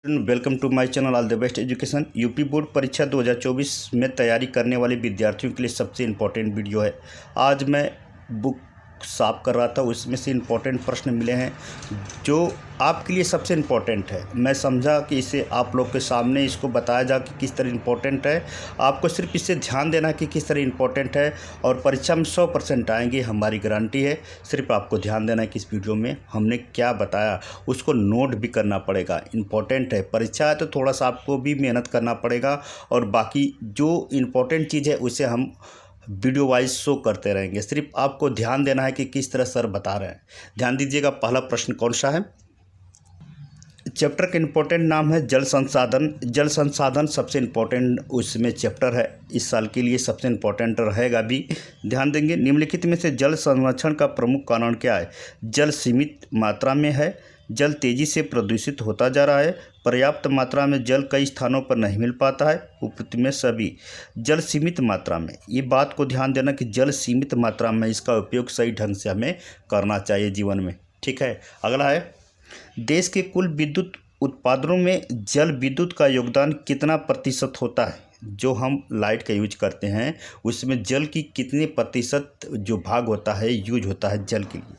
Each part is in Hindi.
Welcome to my channel all the best education. UP board परीक्षा 2024 में तैयारी करने वाले विद्यार्थियों के लिए सबसे इम्पोर्टेंट वीडियो है। आज मैं बुक साफ कर रहा था, उसमें से इम्पोर्टेंट प्रश्न मिले हैं जो आपके लिए सबसे इम्पोर्टेंट है। मैं समझा कि इसे आप लोग के सामने इसको बताया जा कि किस तरह इम्पोर्टेंट है। आपको सिर्फ इससे ध्यान देना कि किस तरह इम्पोर्टेंट है और परीक्षा में 100% आएंगे, हमारी गारंटी है। सिर्फ आपको ध्यान देना है कि इस वीडियो में हमने क्या बताया उसको नोट भी करना पड़ेगा। इम्पोर्टेंट है, परीक्षा है तो थोड़ा सा आपको भी मेहनत करना पड़ेगा और बाकी जो इम्पोर्टेंट चीज़ है उसे हम वीडियो वाइज शो करते रहेंगे। सिर्फ आपको ध्यान देना है कि किस तरह सर बता रहे हैं। ध्यान दीजिएगा, पहला प्रश्न कौन सा है। चैप्टर का इम्पोर्टेंट नाम है जल संसाधन। जल संसाधन सबसे इम्पोर्टेंट उसमें चैप्टर है, इस साल के लिए सबसे इम्पोर्टेंट रहेगा भी। ध्यान देंगे, निम्नलिखित में से जल संरक्षण का प्रमुख कारण क्या है। जल सीमित मात्रा में है, जल तेज़ी से प्रदूषित होता जा रहा है, पर्याप्त मात्रा में जल कई स्थानों पर नहीं मिल पाता है, उपयुक्त में सभी। जल सीमित मात्रा में, ये बात को ध्यान देना कि जल सीमित मात्रा में इसका उपयोग सही ढंग से हमें करना चाहिए जीवन में। ठीक है, अगला है देश के कुल विद्युत उत्पादनों में जल विद्युत का योगदान कितना प्रतिशत होता है। जो हम लाइट का यूज करते हैं उसमें जल की कितने प्रतिशत जो भाग होता है यूज होता है जल के लिए।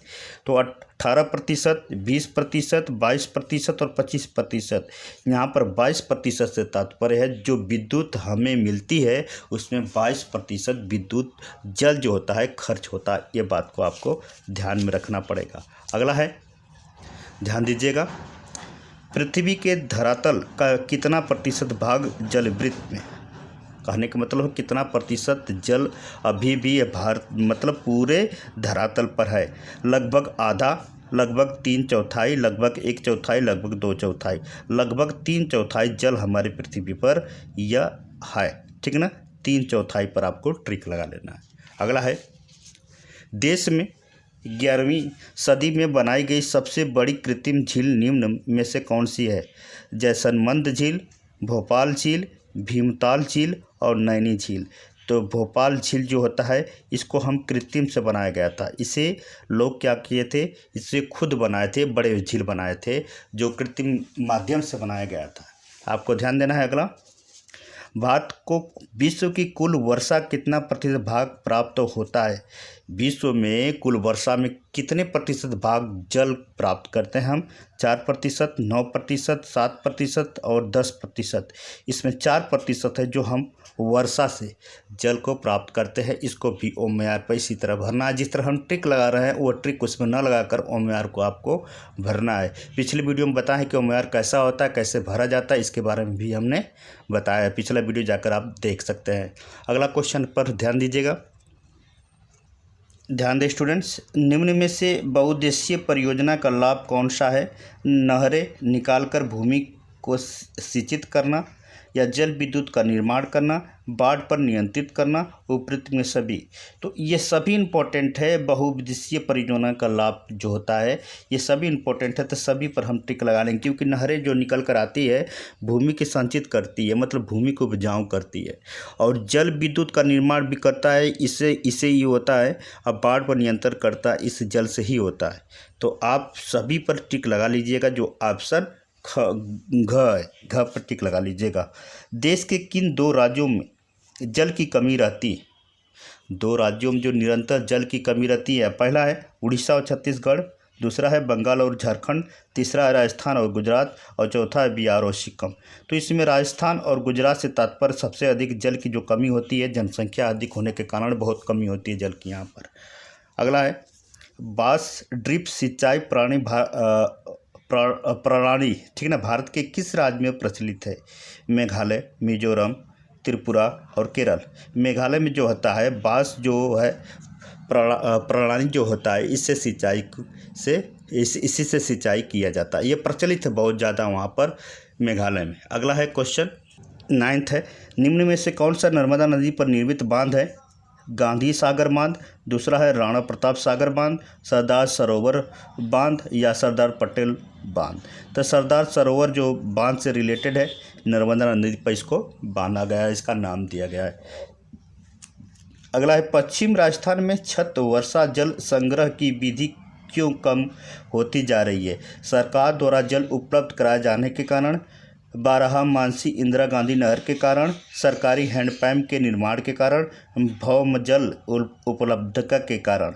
तो 18%, 20%, 22% और 25%। यहाँ पर 22% से तात्पर्य है जो विद्युत हमें मिलती है उसमें 22% विद्युत जल जो होता है खर्च होता है। ये बात को आपको ध्यान में रखना पड़ेगा। अगला है, ध्यान दीजिएगा, पृथ्वी के धरातल का कितना प्रतिशत भाग जलवृत्त में। कहने का मतलब कितना प्रतिशत जल अभी भी भारत मतलब पूरे धरातल पर है। लगभग आधा, लगभग 3/4, लगभग 1/4, लगभग 2/4, लगभग 3/4 जल हमारी पृथ्वी पर यह है। ठीक है ना, 3/4 पर आपको ट्रिक लगा लेना है। अगला है, देश में 11वीं सदी में बनाई गई सबसे बड़ी कृत्रिम झील निम्न में से कौन सी है। जैसलमेर झील, भोपाल झील, भीमताल झील और नैनी झील। तो भोपाल झील जो होता है इसको हम कृत्रिम से बनाया गया था। इसे लोग क्या किए थे, इसे खुद बनाए थे, बड़े झील बनाए थे जो कृत्रिम माध्यम से बनाया गया था। आपको ध्यान देना है। अगला, भारत को विश्व की कुल वर्षा कितना प्रतिशत भाग प्राप्त होता है। विश्व में कुल वर्षा में कितने प्रतिशत भाग जल प्राप्त करते हैं हम। 4%, 9%, 7% और 10%। इसमें 4% है जो हम वर्षा से जल को प्राप्त करते हैं। इसको भी ओम पर इसी तरह भरना है। जिस तरह हम ट्रिक लगा रहे हैं वो ट्रिक उसमें न लगाकर ओम को आपको भरना है। पिछले वीडियो में बताया है कि ओम कैसा होता है, कैसे भरा जाता है, इसके बारे में भी हमने बताया है। पिछला वीडियो जाकर आप देख सकते हैं। अगला क्वेश्चन पर ध्यान दीजिएगा। ध्यान दें स्टूडेंट्स, निम्न में से बहुउद्देशीय परियोजना का लाभ कौन सा है। नहरें निकालकर भूमि को सिंचित करना या जल विद्युत का निर्माण करना, बाढ़ पर नियंत्रित करना, उपयुक्त में सभी। तो ये सभी इम्पोर्टेंट है। बहुउद्देशीय परियोजना का लाभ जो होता है ये सभी इम्पोर्टेंट है, तो सभी पर हम टिक लगा लेंगे क्योंकि नहरें जो निकल कर आती है भूमि की संचित करती है, मतलब भूमि को उपजाऊ करती है। और जल विद्युत का निर्माण भी करता है, इससे ही होता है। अब बाढ़ पर नियंत्रण करता है, इस जल से ही होता है। तो आप सभी पर टिक लगा लीजिएगा। जो ऑप्शन घ पर टिक लगा लीजिएगा। देश के किन 2 राज्यों में जल की कमी रहती है। 2 राज्यों में जो निरंतर जल की कमी रहती है, पहला है उड़ीसा और छत्तीसगढ़, दूसरा है बंगाल और झारखंड, तीसरा है राजस्थान और गुजरात और चौथा है बिहार और सिक्किम। तो इसमें राजस्थान और गुजरात से तात्पर्य सबसे अधिक जल की जो कमी होती है, जनसंख्या अधिक होने के कारण बहुत कमी होती है जल की यहाँ पर। अगला है, बांस ड्रिप सिंचाई प्रणाली ठीक है ना, भारत के किस राज्य में प्रचलित है। मेघालय, मिजोरम, त्रिपुरा और केरल। मेघालय में जो होता है बांस जो है प्रणाली जो होता है इससे इसी से सिंचाई किया जाता है। ये प्रचलित है बहुत ज़्यादा वहाँ पर मेघालय में। अगला है क्वेश्चन 9th है, निम्न में से कौन सा नर्मदा नदी पर निर्मित बांध है। गांधी सागर बांध, दूसरा है राणा प्रताप सागर बांध, सरदार सरोवर बांध या सरदार पटेल बांध। तो सरदार सरोवर जो बांध से रिलेटेड है, नर्मदा नदी पर इसको बांधा गया है, इसका नाम दिया गया है। अगला है, पश्चिम राजस्थान में छत वर्षा जल संग्रह की विधि क्यों कम होती जा रही है। सरकार द्वारा जल उपलब्ध कराए जाने के कारण, बारहमासी इंदिरा गांधी नहर के कारण, सरकारी हैंडपंप के निर्माण के कारण, भौमजल उपलब्धता के कारण।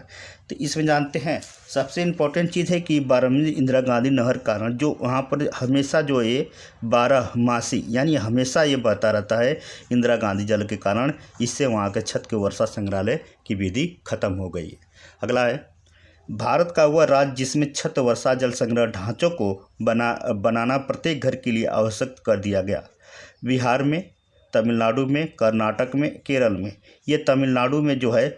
तो इसमें जानते हैं सबसे इम्पोर्टेंट चीज़ है कि बारहमासी इंदिरा गांधी नहर कारण जो वहाँ पर हमेशा जो ये बारहमासी यानी हमेशा ये बहता रहता है इंदिरा गांधी जल के कारण, इससे वहाँ के छत के वर्षा संग्रहालय की विधि खत्म हो गई है। अगला है भारत का वह राज्य जिसमें छत वर्षा जल संग्रह ढांचों को बनाना प्रत्येक घर के लिए आवश्यक कर दिया गया। बिहार में, तमिलनाडु में, कर्नाटक में, केरल में। ये तमिलनाडु में जो है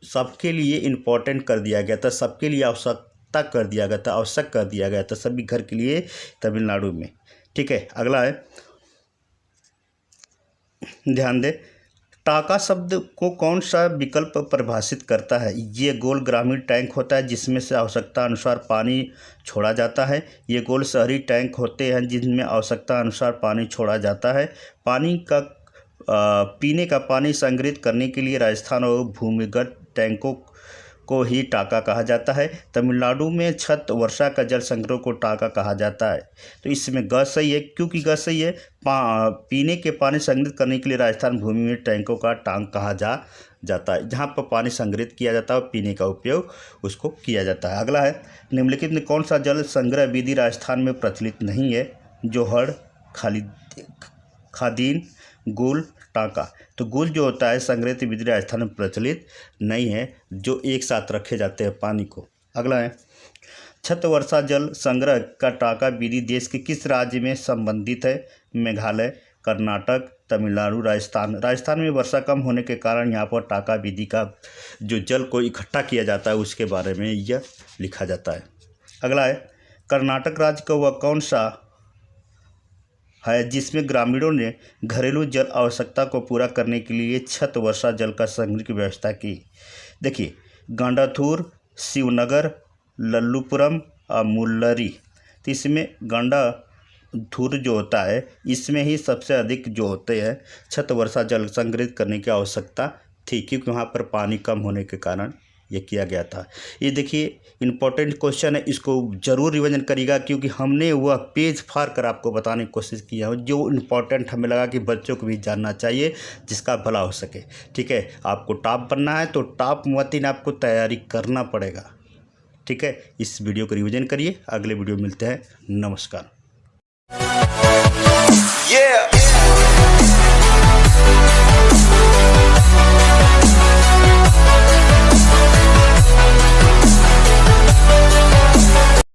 सबके लिए इम्पोर्टेंट कर दिया गया था, सबके लिए आवश्यकता कर दिया गया था, आवश्यक कर दिया गया था सभी घर के लिए तमिलनाडु में। ठीक है, अगला है ध्यान दें, टाका शब्द को कौन सा विकल्प परिभाषित करता है? ये गोल ग्रामीण टैंक होता है जिसमें से आवश्यकता अनुसार पानी छोड़ा जाता है। ये गोल शहरी टैंक होते हैं जिनमें आवश्यकता अनुसार पानी छोड़ा जाता है। पीने का पानी संग्रहित करने के लिए राजस्थान और भूमिगत टैंकों को ही टाका कहा जाता है। तमिलनाडु में छत वर्षा का जल संग्रह को टाका कहा जाता है। तो इसमें ग सही है, क्योंकि ग सही है। पीने के पानी संग्रहित करने के लिए राजस्थान भूमि में टैंकों का टांग कहा जाता है, जहाँ पर पानी संग्रहित किया जाता है और पीने का उपयोग उसको किया जाता है। अगला है निम्नलिखित में कौन सा जल संग्रह विधि राजस्थान में प्रचलित नहीं है? जोहड़, खादीन, गुल, टाका। तो गुल जो होता है संग्रहित विधि राजस्थान में प्रचलित नहीं है, जो एक साथ रखे जाते हैं पानी को। अगला है छत वर्षा जल संग्रह का टाका विधि देश के किस राज्य में संबंधित है? मेघालय, कर्नाटक, तमिलनाडु, राजस्थान। राजस्थान में वर्षा कम होने के कारण यहाँ पर टाका विधि का जो जल को इकट्ठा किया जाता है उसके बारे में यह लिखा जाता है। अगला है कर्नाटक राज्य का वह कौन सा है जिसमें ग्रामीणों ने घरेलू जल आवश्यकता को पूरा करने के लिए छत वर्षा जल का संग्रह की व्यवस्था की? देखिए, गंडाथूर, शिवनगर, लल्लूपुरम और मुल्लरी। तो इसमें गंडाथूर जो होता है इसमें ही सबसे अधिक जो होते हैं छत वर्षा जल संग्रहित करने की आवश्यकता थी, क्योंकि वहाँ पर पानी कम होने के कारण ये किया गया था। ये देखिए इम्पोर्टेंट क्वेश्चन है, इसको ज़रूर रिवीजन करिएगा, क्योंकि हमने वह पेज फाड़ कर आपको बताने की कोशिश की है जो इम्पोर्टेंट हमें लगा कि बच्चों को भी जानना चाहिए, जिसका भला हो सके। ठीक है, आपको टॉप बनना है तो टॉप मतीन आपको तैयारी करना पड़ेगा। ठीक है, इस वीडियो को रिवीजन करिए, अगले वीडियो मिलते हैं। नमस्कार।